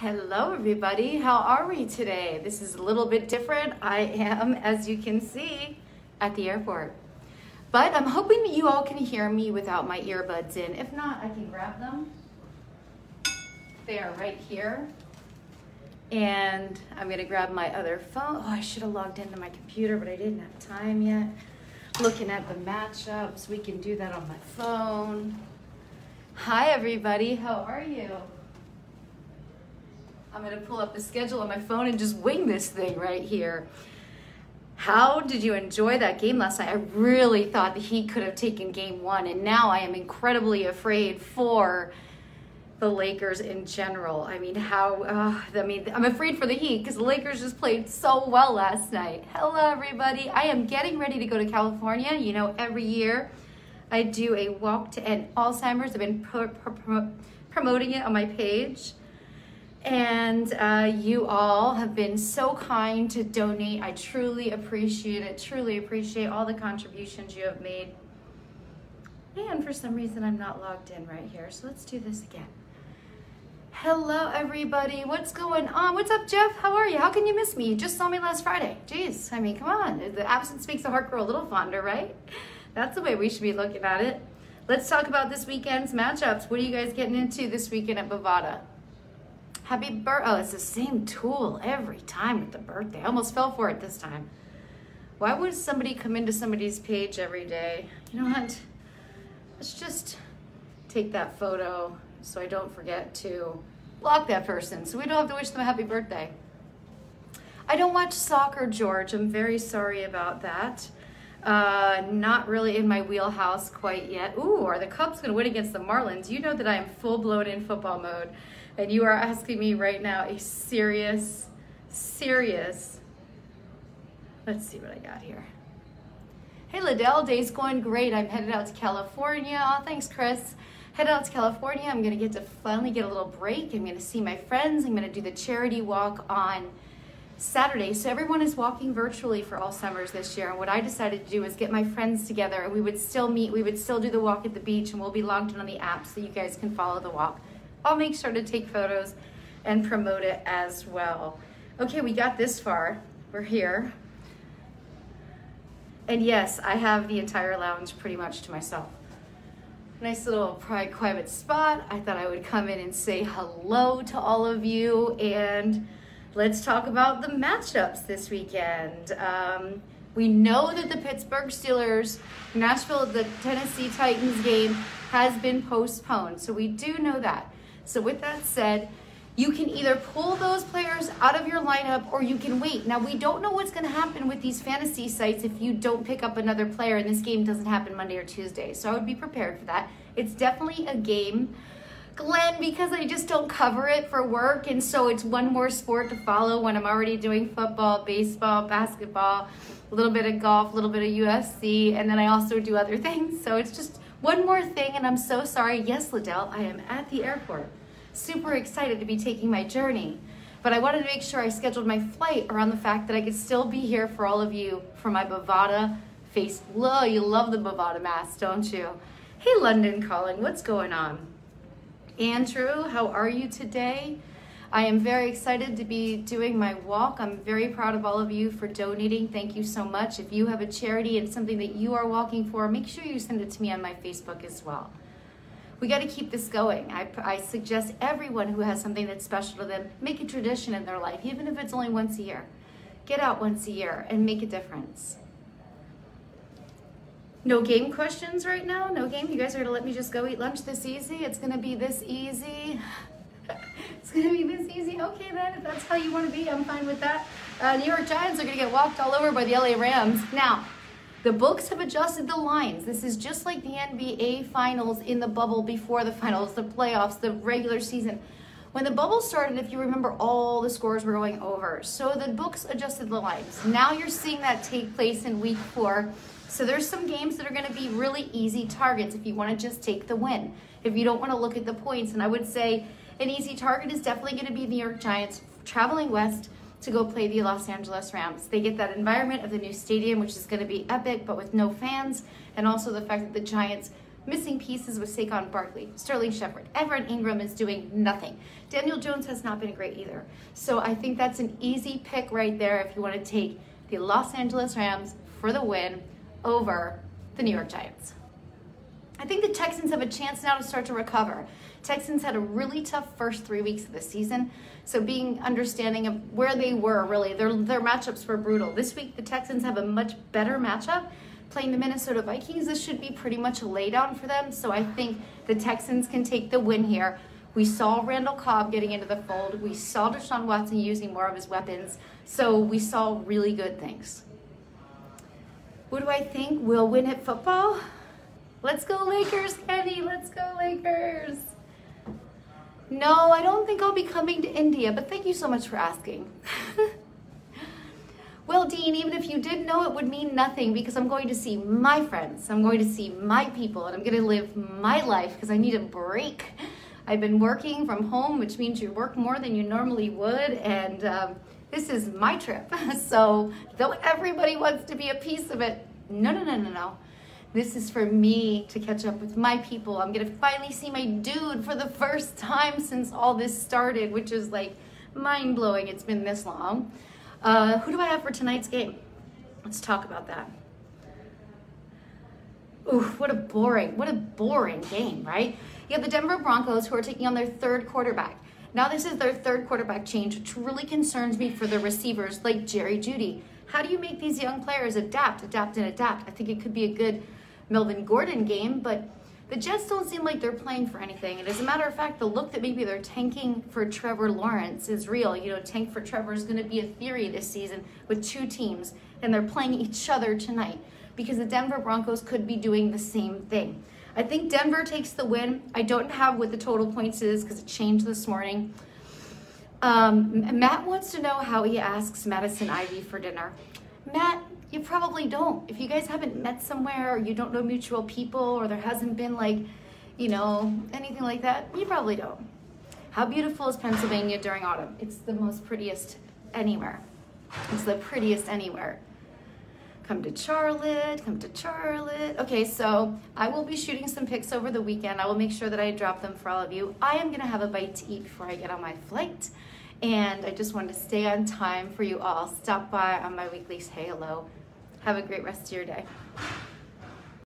Hello everybody, how are we today? This is a little bit different. I am, as you can see, at the airport. But I'm hoping that you all can hear me without my earbuds in. If not, I can grab them. They are right here. And I'm gonna grab my other phone. Oh, I should have logged into my computer, but I didn't have time yet. Looking at the matchups, we can do that on my phone. Hi everybody, how are you? I'm gonna pull up the schedule on my phone and just wing this thing right here. How did you enjoy that game last night? I really thought the Heat could have taken game one, and now I am incredibly afraid for the Lakers in general. I mean, I'm afraid for the Heat because the Lakers just played so well last night. Hello, everybody. I am getting ready to go to California. You know, every year I do a walk to end Alzheimer's. I've been promoting it on my page. And you all have been so kind to donate. I truly appreciate it, truly appreciate all the contributions you have made. And for some reason, I'm not logged in right here, so let's do this again. Hello, everybody. What's going on? What's up, Jeff? How are you? How can you miss me? You just saw me last Friday. Jeez, I mean, come on. The absence makes the heart grow a little fonder, right? That's the way we should be looking at it. Let's talk about this weekend's matchups. What are you guys getting into this weekend at Bovada? Happy birthday. Oh, it's the same tool every time with the birthday. I almost fell for it this time. Why would somebody come into somebody's page every day? You know what? Let's just take that photo so I don't forget to block that person so we don't have to wish them a happy birthday. I don't watch soccer, George. I'm very sorry about that. Not really in my wheelhouse quite yet. Ooh, are the Cubs going to win against the Marlins? You know that I am full-blown in football mode. And you are asking me right now a serious, let's see what I got here. Hey Liddell, day's going great. I'm headed out to California. Oh, thanks, Chris. Headed out to California. I'm gonna get to finally get a little break. I'm gonna see my friends. I'm gonna do the charity walk on Saturday. So everyone is walking virtually for Alzheimer's this year. And what I decided to do is get my friends together and we would still meet. We would still do the walk at the beach and we'll be logged in on the app so you guys can follow the walk. I'll make sure to take photos and promote it as well. Okay, we got this far. We're here. And yes, I have the entire lounge pretty much to myself. Nice little private spot. I thought I would come in and say hello to all of you and let's talk about the matchups this weekend. We know that the Pittsburgh Steelers, the Tennessee Titans game has been postponed. So we do know that. So with that said, you can either pull those players out of your lineup or you can wait. Now, we don't know what's going to happen with these fantasy sites if you don't pick up another player and this game doesn't happen Monday or Tuesday. So I would be prepared for that. It's definitely a game, Glenn, because I just don't cover it for work. And so it's one more sport to follow when I'm already doing football, baseball, basketball, a little bit of golf, a little bit of UFC, and then I also do other things. So it's just one more thing, and I'm so sorry. Yes, Liddell, I am at the airport. Super excited to be taking my journey. But I wanted to make sure I scheduled my flight around the fact that I could still be here for all of you for my Bovada face. Look, you love the Bovada mask, don't you? Hey, London calling, what's going on? Andrew, how are you today? I am very excited to be doing my walk. I'm very proud of all of you for donating. Thank you so much. If you have a charity and something that you are walking for, make sure you send it to me on my Facebook as well. We got to keep this going. I suggest everyone who has something that's special to them, make a tradition in their life, even if it's only once a year. Get out once a year and make a difference. No game questions right now? No game? You guys are going to let me just go eat lunch this easy? It's going to be this easy? It's going to be this easy? Okay then, if that's how you want to be, I'm fine with that. New York Giants are going to get walked all over by the LA Rams. Now, the books have adjusted the lines. This is just like the NBA finals in the bubble before the finals, the playoffs, the regular season. When the bubble started, if you remember, all the scores were going over. So the books adjusted the lines. Now you're seeing that take place in week 4. So there's some games that are going to be really easy targets if you want to just take the win. If you don't want to look at the points, and I would say an easy target is definitely going to be the New York Giants traveling west to go play the Los Angeles Rams. They get that environment of the new stadium, which is going to be epic, but with no fans, and also the fact that the Giants Missing pieces with Saquon Barkley, Sterling Shepard. Everett Ingram is doing nothing. Daniel Jones has not been great either. So I think that's an easy pick right there if you want to take the Los Angeles Rams for the win over the New York Giants. I think the Texans have a chance now to start to recover. Texans had a really tough first 3 weeks of the season, so being understanding of where they were, really, their matchups were brutal. This week, the Texans have a much better matchup. Playing the Minnesota Vikings, this should be pretty much a laydown for them, so I think the Texans can take the win here. We saw Randall Cobb getting into the fold. We saw Deshaun Watson using more of his weapons, so we saw really good things. What do I think will win at football? Let's go Lakers, Kenny. Let's go Lakers. No, I don't think I'll be coming to India, but thank you so much for asking. Well, Dean, even if you did know, it would mean nothing because I'm going to see my friends. I'm going to see my people, and I'm going to live my life because I need a break. I've been working from home, which means you work more than you normally would, and this is my trip. So though everybody wants to be a piece of it, no. This is for me to catch up with my people. I'm going to finally see my dude for the first time since all this started, which is like mind-blowing. It's been this long. Who do I have for tonight's game? Let's talk about that. Ooh, what a boring game, right? You have the Denver Broncos who are taking on their third quarterback. Now this is their third quarterback change, which really concerns me for the receivers like Jerry Jeudy. How do you make these young players adapt? I think it could be a good Melvin Gordon game, but the Jets don't seem like they're playing for anything. And as a matter of fact, the look that maybe they're tanking for Trevor Lawrence is real. You know, tank for Trevor is going to be a theory this season with two teams, and they're playing each other tonight because the Denver Broncos could be doing the same thing. I think Denver takes the win. I don't have what the total points is because it changed this morning. Matt wants to know how he asks Madison Ivy for dinner. Matt, you probably don't. If you guys haven't met somewhere or you don't know mutual people or there hasn't been like, you know, anything like that, you probably don't. How beautiful is Pennsylvania during autumn? It's the most prettiest anywhere. It's the prettiest anywhere. Come to Charlotte. Okay, so I will be shooting some pics over the weekend. I will make sure that I drop them for all of you. I am gonna have a bite to eat before I get on my flight. And I just wanted to stay on time for you all. Stop by on my weekly say hello. Have a great rest of your day.